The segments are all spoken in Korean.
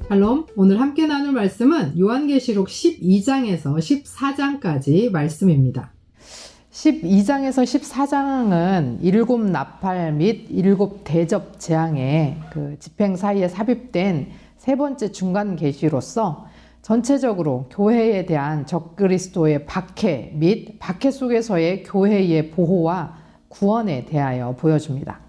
샬롬, 오늘 함께 나눌 말씀은 요한계시록 12장에서 14장까지 말씀입니다. 12장에서 14장은 7 나팔 및 7 대접 재앙의 집행 사이에 삽입된 세 번째 중간 계시로서 전체적으로 교회에 대한 적그리스도의 박해 및 박해 속에서의 교회의 보호와 구원에 대하여 보여줍니다.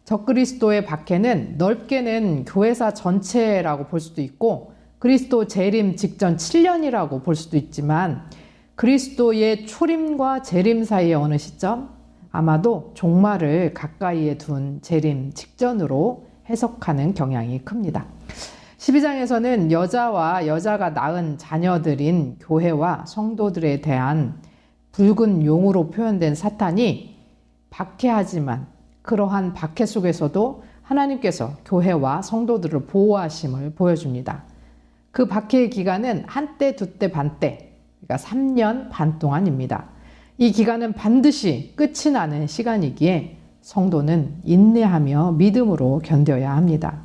적그리스도의 박해는 넓게는 교회사 전체라고 볼 수도 있고 그리스도 재림 직전 7년이라고 볼 수도 있지만 그리스도의 초림과 재림 사이의 어느 시점, 아마도 종말을 가까이에 둔 재림 직전으로 해석하는 경향이 큽니다. 12장에서는 여자와 여자가 낳은 자녀들인 교회와 성도들에 대한 붉은 용으로 표현된 사탄이 박해하지만 그러한 박해 속에서도 하나님께서 교회와 성도들을 보호하심을 보여줍니다. 그 박해의 기간은 한때, 두때, 반때, 그러니까 3년 반 동안입니다. 이 기간은 반드시 끝이 나는 시간이기에 성도는 인내하며 믿음으로 견뎌야 합니다.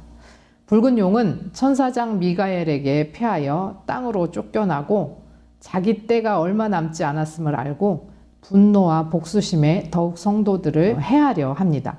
붉은 용은 천사장 미가엘에게 패하여 땅으로 쫓겨나고 자기 때가 얼마 남지 않았음을 알고 분노와 복수심에 더욱 성도들을 해하려 합니다.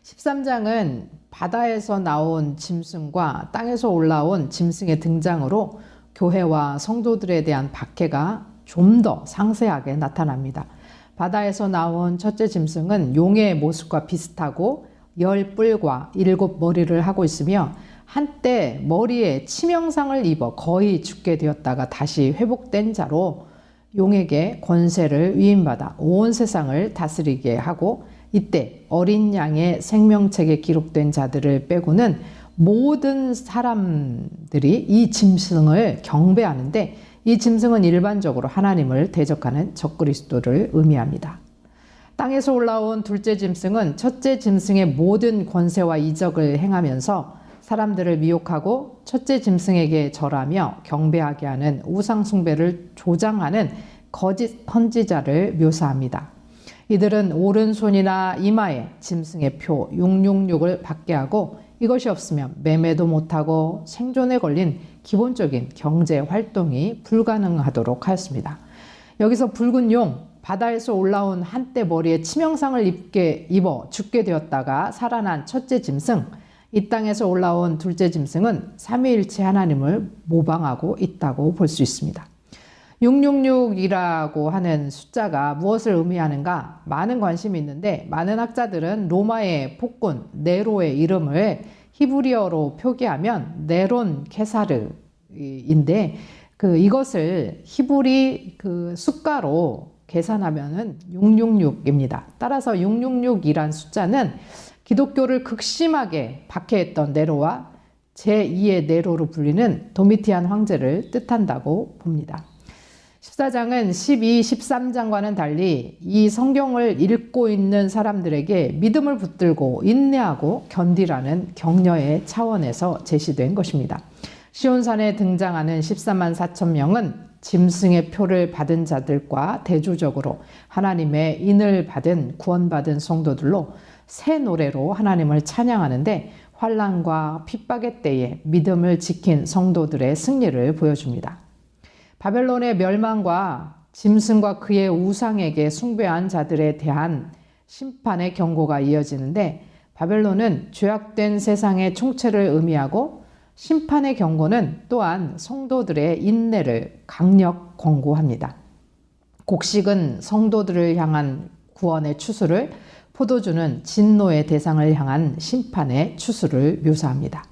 13장은 바다에서 나온 짐승과 땅에서 올라온 짐승의 등장으로 교회와 성도들에 대한 박해가 좀 더 상세하게 나타납니다. 바다에서 나온 첫째 짐승은 용의 모습과 비슷하고 10뿔과 7 머리를 하고 있으며 한때 머리에 치명상을 입어 거의 죽게 되었다가 다시 회복된 자로 용에게 권세를 위임받아 온 세상을 다스리게 하고 이때 어린 양의 생명책에 기록된 자들을 빼고는 모든 사람들이 이 짐승을 경배하는데 이 짐승은 일반적으로 하나님을 대적하는 적그리스도를 의미합니다. 땅에서 올라온 둘째 짐승은 첫째 짐승의 모든 권세와 이적을 행하면서 사람들을 미혹하고 첫째 짐승에게 절하며 경배하게 하는 우상 숭배를 조장하는 거짓 선지자를 묘사합니다. 이들은 오른손이나 이마에 짐승의 표 666을 받게 하고 이것이 없으면 매매도 못하고 생존에 걸린 기본적인 경제 활동이 불가능하도록 하였습니다. 여기서 붉은 용, 바다에서 올라온 한때 머리에 치명상을 입어 죽게 되었다가 살아난 첫째 짐승, 이 땅에서 올라온 둘째 짐승은 삼위일체 하나님을 모방하고 있다고 볼 수 있습니다. 666이라고 하는 숫자가 무엇을 의미하는가 많은 관심이 있는데 많은 학자들은 로마의 폭군 네로의 이름을 히브리어로 표기하면 네론 케사르인데 이것을 히브리 숫가로 계산하면은 666입니다. 따라서 666이란 숫자는 기독교를 극심하게 박해했던 네로와 제2의 네로로 불리는 도미티안 황제를 뜻한다고 봅니다. 14장은 12, 13장과는 달리 이 성경을 읽고 있는 사람들에게 믿음을 붙들고 인내하고 견디라는 격려의 차원에서 제시된 것입니다. 시온산에 등장하는 14만 4천 명은 짐승의 표를 받은 자들과 대조적으로 하나님의 인을 받은 구원받은 성도들로 새 노래로 하나님을 찬양하는데 환난과 핍박의 때에 믿음을 지킨 성도들의 승리를 보여줍니다. 바벨론의 멸망과 짐승과 그의 우상에게 숭배한 자들에 대한 심판의 경고가 이어지는데 바벨론은 죄악된 세상의 총체를 의미하고 심판의 경고는 또한 성도들의 인내를 강력 권고합니다. 곡식은 성도들을 향한 구원의 추수를, 포도주는 진노의 대상을 향한 심판의 추수를 묘사합니다.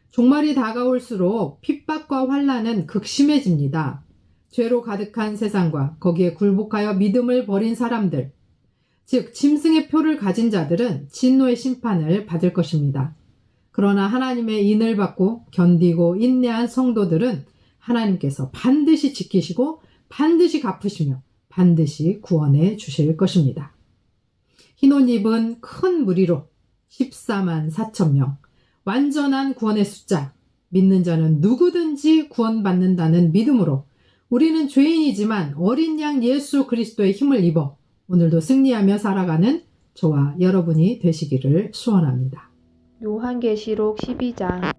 종말이 다가올수록 핍박과 환난은 극심해집니다. 죄로 가득한 세상과 거기에 굴복하여 믿음을 버린 사람들, 즉 짐승의 표를 가진 자들은 진노의 심판을 받을 것입니다. 그러나 하나님의 인을 받고 견디고 인내한 성도들은 하나님께서 반드시 지키시고 반드시 갚으시며 반드시 구원해 주실 것입니다. 흰 옷 입은 큰 무리로 14만 4천 명, 완전한 구원의 숫자, 믿는 자는 누구든지 구원받는다는 믿음으로 우리는 죄인이지만 어린 양 예수 그리스도의 힘을 입어 오늘도 승리하며 살아가는 저와 여러분이 되시기를 소원합니다. 요한계시록 12장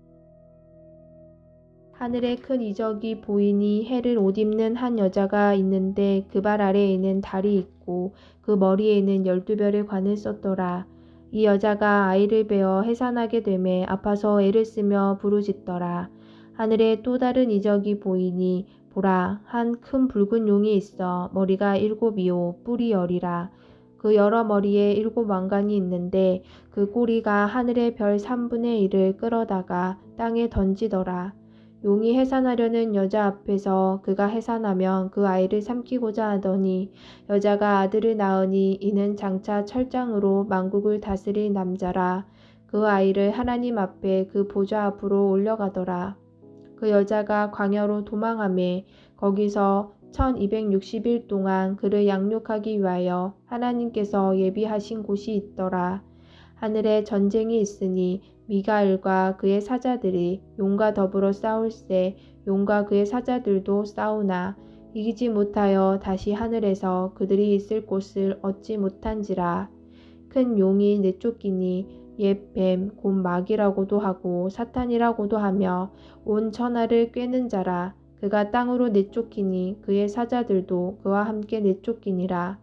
하늘에 큰 이적이 보이니 해를 옷 입는 한 여자가 있는데 그 발 아래에는 달이 있고 그 머리에는 12별의 관을 썼더라. 이 여자가 아이를 베어 해산하게 되매 아파서 애를 쓰며 부르짖더라. 하늘에 또 다른 이적이 보이니 보라, 한 큰 붉은 용이 있어 머리가 7이요 뿔이 10이라. 그 여러 머리에 7왕관이 있는데 그 꼬리가 하늘의 별 3분의 1을 끌어다가 땅에 던지더라. 용이 해산하려는 여자 앞에서 그가 해산하면 그 아이를 삼키고자 하더니 여자가 아들을 낳으니 이는 장차 철장으로 만국을 다스릴 남자라. 그 아이를 하나님 앞에 그 보좌 앞으로 올려가더라. 그 여자가 광야로 도망하매 거기서 1260일 동안 그를 양육하기 위하여 하나님께서 예비하신 곳이 있더라. 하늘에 전쟁이 있으니 미가엘과 그의 사자들이 용과 더불어 싸울세 용과 그의 사자들도 싸우나 이기지 못하여 다시 하늘에서 그들이 있을 곳을 얻지 못한지라. 큰 용이 내쫓기니 옛 뱀, 곧 마귀라고도 하고 사탄이라고도 하며 온 천하를 꿰는 자라. 그가 땅으로 내쫓기니 그의 사자들도 그와 함께 내쫓기니라.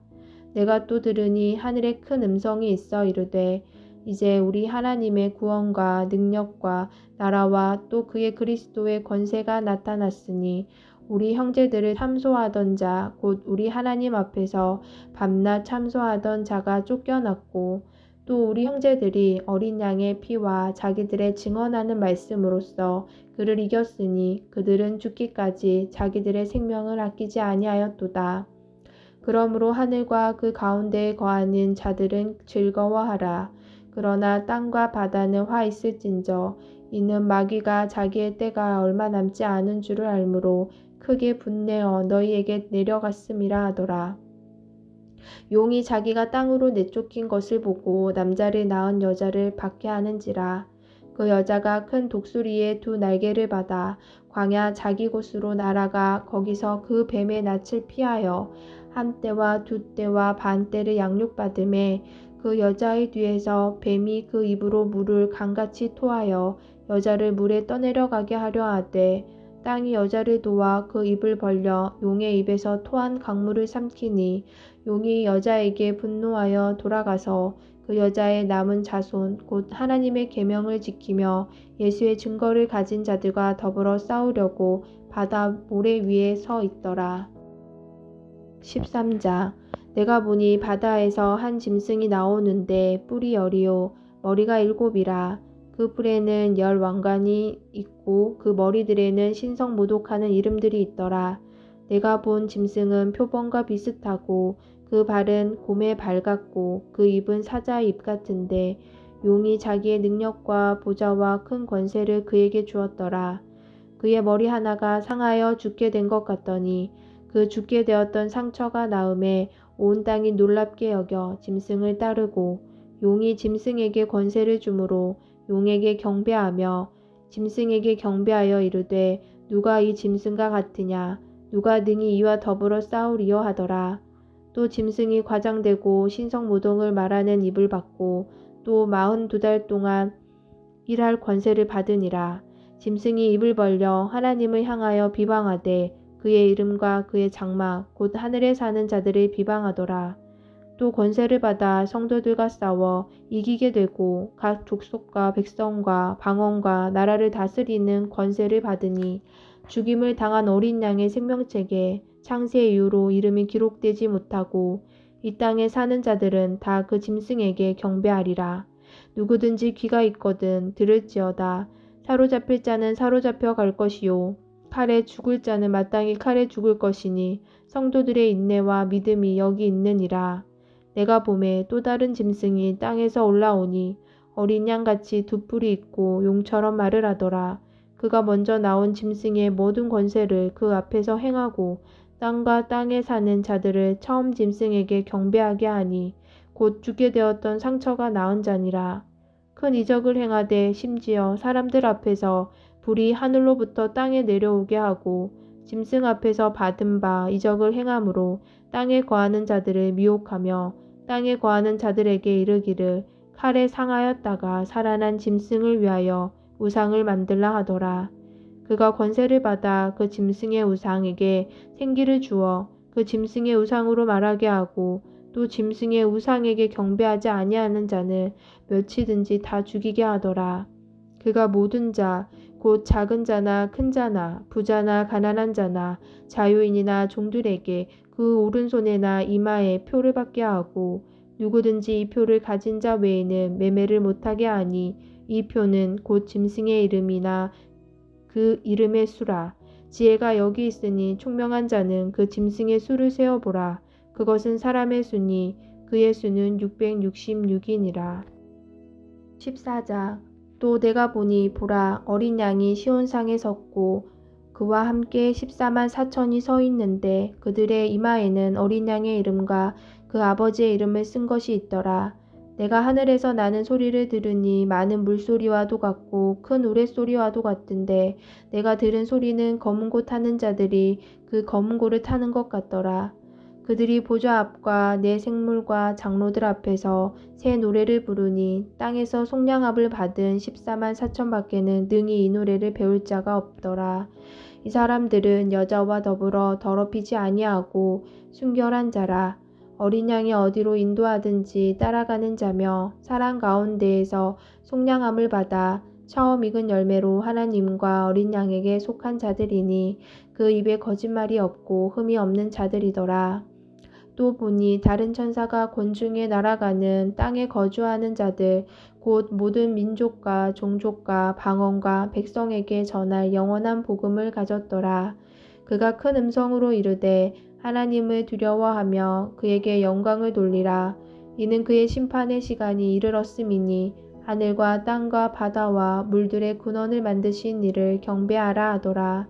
내가 또 들으니 하늘에 큰 음성이 있어 이르되 이제 우리 하나님의 구원과 능력과 나라와 또 그의 그리스도의 권세가 나타났으니 우리 형제들을 참소하던 자 곧 우리 하나님 앞에서 밤낮 참소하던 자가 쫓겨났고 또 우리 형제들이 어린 양의 피와 자기들의 증언하는 말씀으로써 그를 이겼으니 그들은 죽기까지 자기들의 생명을 아끼지 아니하였도다. 그러므로 하늘과 그 가운데에 거하는 자들은 즐거워하라. 그러나 땅과 바다는 화 있을진저 이는 마귀가 자기의 때가 얼마 남지 않은 줄을 알므로 크게 분내어 너희에게 내려갔음이라 하더라. 용이 자기가 땅으로 내쫓긴 것을 보고 남자를 낳은 여자를 박해하는지라. 그 여자가 큰 독수리의 2날개를 받아 광야 자기 곳으로 날아가 거기서 그 뱀의 낯을 피하여 한 때와 2때와 반 때를 양육받음에 그 여자의 뒤에서 뱀이 그 입으로 물을 강같이 토하여 여자를 물에 떠내려가게 하려 하되 땅이 여자를 도와 그 입을 벌려 용의 입에서 토한 강물을 삼키니 용이 여자에게 분노하여 돌아가서 그 여자의 남은 자손 곧 하나님의 계명을 지키며 예수의 증거를 가진 자들과 더불어 싸우려고 바다 모래 위에 서 있더라. 13장 내가 보니 바다에서 한 짐승이 나오는데 뿔이 10이요 머리가 7이라. 그 뿔에는 10왕관이 있고 그 머리들에는 신성모독하는 이름들이 있더라. 내가 본 짐승은 표범과 비슷하고 그 발은 곰의 발 같고 그 입은 사자의 입 같은데 용이 자기의 능력과 보좌와 큰 권세를 그에게 주었더라. 그의 머리 하나가 상하여 죽게 된 것 같더니 그 죽게 되었던 상처가 나음에 온 땅이 놀랍게 여겨 짐승을 따르고 용이 짐승에게 권세를 주므로 용에게 경배하며 짐승에게 경배하여 이르되 누가 이 짐승과 같으냐 누가 능히 이와 더불어 싸우리요 하더라. 또 짐승이 과장되고 신성모독을 말하는 입을 받고 또 42달 동안 일할 권세를 받으니라. 짐승이 입을 벌려 하나님을 향하여 비방하되 그의 이름과 그의 장막 곧 하늘에 사는 자들을 비방하더라. 또 권세를 받아 성도들과 싸워 이기게 되고 각 족속과 백성과 방언과 나라를 다스리는 권세를 받으니 죽임을 당한 어린 양의 생명책에 창세 이후로 이름이 기록되지 못하고 이 땅에 사는 자들은 다 그 짐승에게 경배하리라. 누구든지 귀가 있거든 들을지어다. 사로잡힐 자는 사로잡혀 갈 것이요 칼에 죽을 자는 마땅히 칼에 죽을 것이니 성도들의 인내와 믿음이 여기 있느니라. 내가 보매 또 다른 짐승이 땅에서 올라오니 어린 양같이 2뿔이 있고 용처럼 말을 하더라. 그가 먼저 나온 짐승의 모든 권세를 그 앞에서 행하고 땅과 땅에 사는 자들을 처음 짐승에게 경배하게 하니 곧 죽게 되었던 상처가 나은 자니라. 큰 이적을 행하되 심지어 사람들 앞에서 불이 하늘로부터 땅에 내려오게 하고 짐승 앞에서 받은 바 이적을 행함으로 땅에 거하는 자들을 미혹하며 땅에 거하는 자들에게 이르기를 칼에 상하였다가 살아난 짐승을 위하여 우상을 만들라 하더라. 그가 권세를 받아 그 짐승의 우상에게 생기를 주어 그 짐승의 우상으로 말하게 하고 또 짐승의 우상에게 경배하지 아니하는 자는 몇이든지 다 죽이게 하더라. 그가 모든 자, 곧 작은 자나 큰 자나 부자나 가난한 자나 자유인이나 종들에게 그 오른손에나 이마에 표를 받게 하고 누구든지 이 표를 가진 자 외에는 매매를 못하게 하니 이 표는 곧 짐승의 이름이나 그 이름의 수라. 지혜가 여기 있으니 총명한 자는 그 짐승의 수를 세어보라. 그것은 사람의 수니 그의 수는 666이니라. 14장. 또 내가 보니 보라 어린 양이 시온상에 섰고 그와 함께 14만 4천이 서 있는데 그들의 이마에는 어린 양의 이름과 그 아버지의 이름을 쓴 것이 있더라. 내가 하늘에서 나는 소리를 들으니 많은 물소리와도 같고 큰 우레소리와도 같은데 내가 들은 소리는 검은 고 타는 자들이 그 검은 고를 타는 것 같더라. 그들이 보좌 앞과 내 생물과 장로들 앞에서 새 노래를 부르니 땅에서 속량함을 받은 14만 4천 밖에는 능히 이 노래를 배울 자가 없더라. 이 사람들은 여자와 더불어 더럽히지 아니하고 순결한 자라. 어린 양이 어디로 인도하든지 따라가는 자며 사람 가운데에서 속량함을 받아 처음 익은 열매로 하나님과 어린 양에게 속한 자들이니 그 입에 거짓말이 없고 흠이 없는 자들이더라. 또 보니 다른 천사가 권중에 날아가는 땅에 거주하는 자들 곧 모든 민족과 종족과 방언과 백성에게 전할 영원한 복음을 가졌더라. 그가 큰 음성으로 이르되 하나님을 두려워하며 그에게 영광을 돌리라. 이는 그의 심판의 시간이 이르렀음이니 하늘과 땅과 바다와 물들의 근원을 만드신 이를 경배하라 하더라.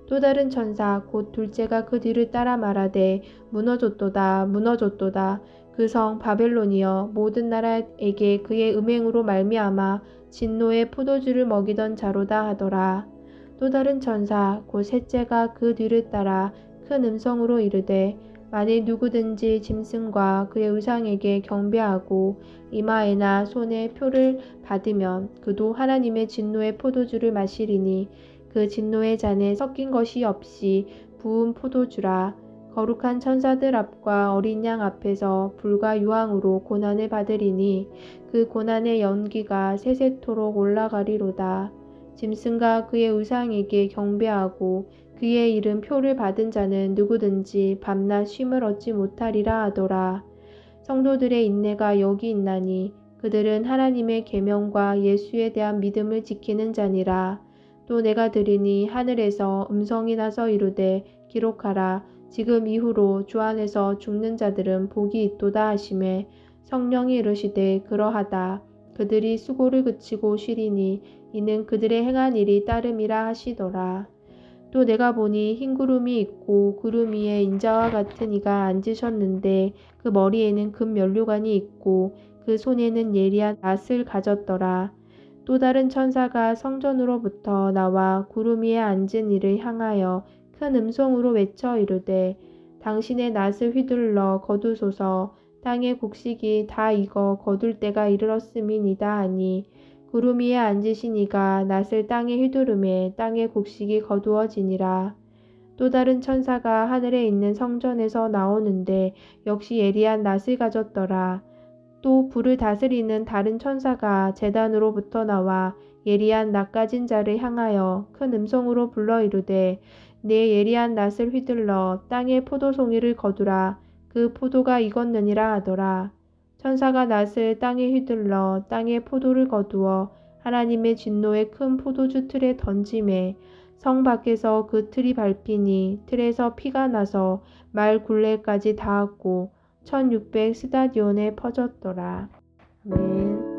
또 다른 천사 곧 둘째가 그 뒤를 따라 말하되 무너졌도다 무너졌도다 그 성 바벨론이여 모든 나라에게 그의 음행으로 말미암아 진노의 포도주를 먹이던 자로다 하더라. 또 다른 천사 곧 셋째가 그 뒤를 따라 큰 음성으로 이르되 만일 누구든지 짐승과 그의 우상에게 경배하고 이마에나 손에 표를 받으면 그도 하나님의 진노의 포도주를 마시리니 그 진노의 잔에 섞인 것이 없이 부은 포도주라. 거룩한 천사들 앞과 어린 양 앞에서 불과 유황으로 고난을 받으리니 그 고난의 연기가 세세토록 올라가리로다. 짐승과 그의 우상에게 경배하고 그의 이름 표를 받은 자는 누구든지 밤낮 쉼을 얻지 못하리라 하더라. 성도들의 인내가 여기 있나니 그들은 하나님의 계명과 예수에 대한 믿음을 지키는 자니라. 또 내가 들으니 하늘에서 음성이 나서 이르되 기록하라. 지금 이후로 주 안에서 죽는 자들은 복이 있도다 하시매 성령이 이르시되 그러하다. 그들이 수고를 그치고 쉬리니 이는 그들의 행한 일이 따름이라 하시더라. 또 내가 보니 흰 구름이 있고 구름 위에 인자와 같은 이가 앉으셨는데 그 머리에는 금 면류관이 있고 그 손에는 예리한 낫을 가졌더라. 또 다른 천사가 성전으로부터 나와 구름 위에 앉은 이를 향하여 큰 음성으로 외쳐 이르되 당신의 낫을 휘둘러 거두소서. 땅의 곡식이 다 익어 거둘 때가 이르렀음이니이다 하니 구름 위에 앉으신 이가 낫을 땅에 휘두르매 땅의 곡식이 거두어지니라. 또 다른 천사가 하늘에 있는 성전에서 나오는데 역시 예리한 낫을 가졌더라. 또 불을 다스리는 다른 천사가 제단으로부터 나와 예리한 낫 가진 자를 향하여 큰 음성으로 불러 이르되 내 예리한 낫을 휘둘러 땅의 포도송이를 거두라. 그 포도가 익었느니라 하더라. 천사가 낫을 땅에 휘둘러 땅의 포도를 거두어 하나님의 진노의 큰 포도주 틀에 던지매 성 밖에서 그 틀이 밟히니 틀에서 피가 나서 말 굴레까지 닿았고 1600 스타디온에 퍼졌더라. 아멘.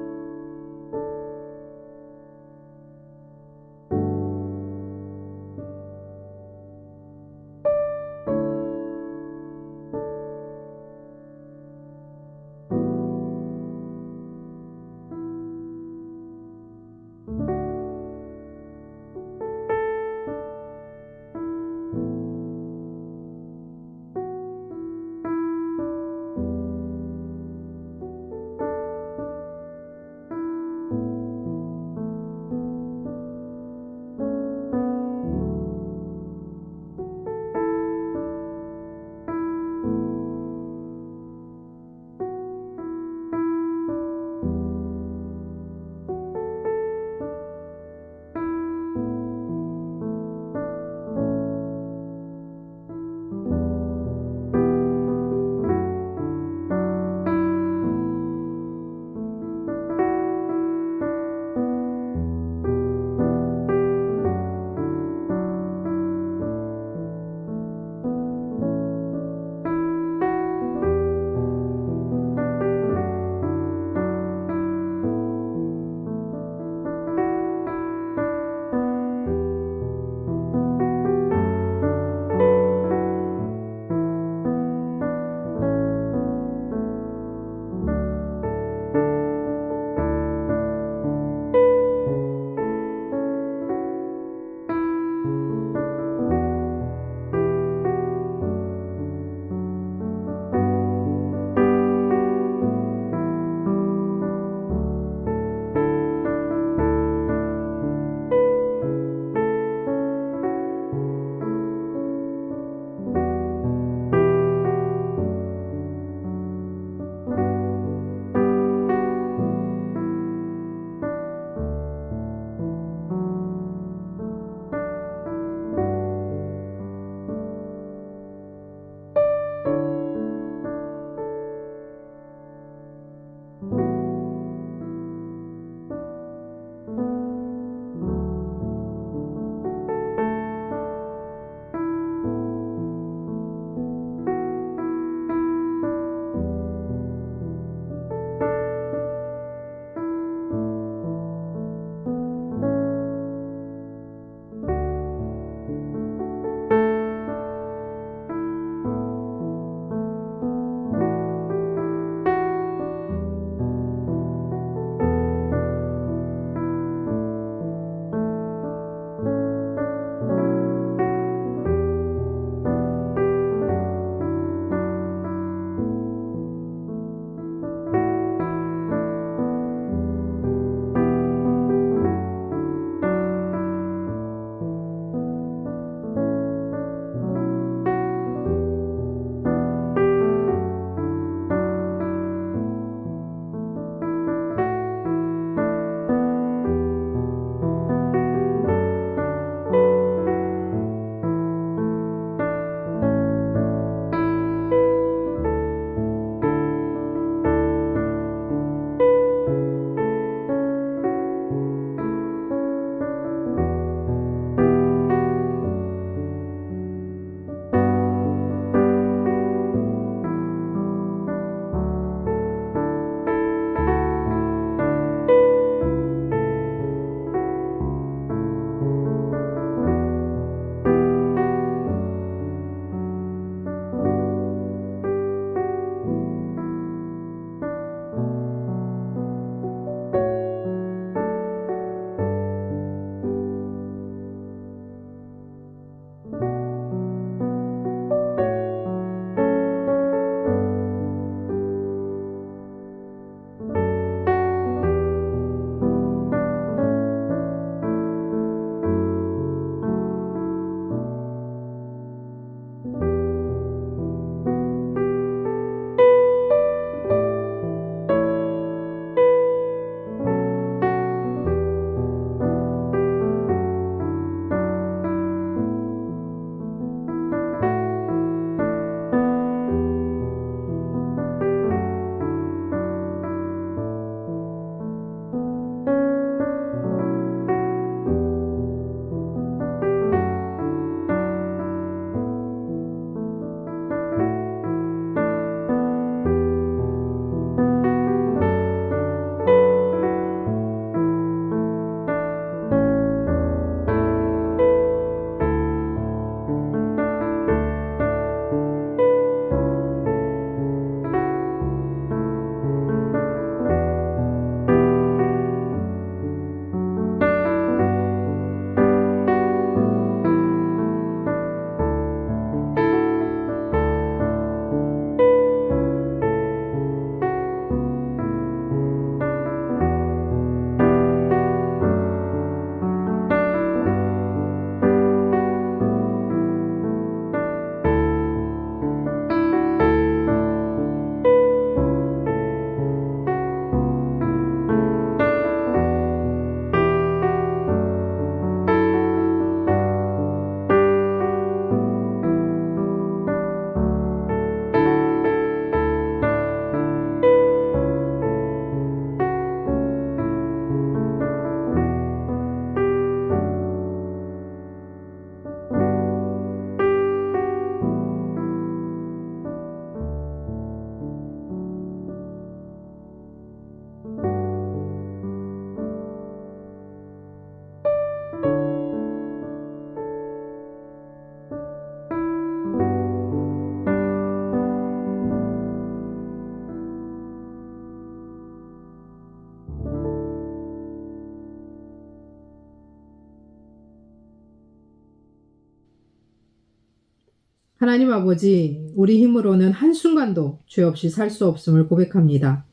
하나님 아버지, 우리 힘으로는 한순간도 죄 없이 살 수 없음을 고백합니다.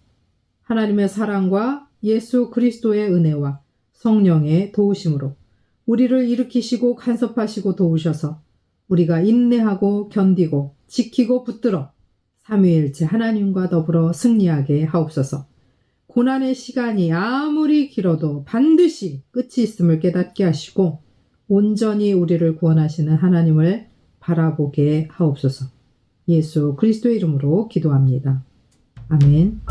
하나님의 사랑과 예수 그리스도의 은혜와 성령의 도우심으로 우리를 일으키시고 간섭하시고 도우셔서 우리가 인내하고 견디고 지키고 붙들어 삼위일체 하나님과 더불어 승리하게 하옵소서. 고난의 시간이 아무리 길어도 반드시 끝이 있음을 깨닫게 하시고 온전히 우리를 구원하시는 하나님을 바라보게 하옵소서. 예수 그리스도의 이름으로 기도합니다. 아멘.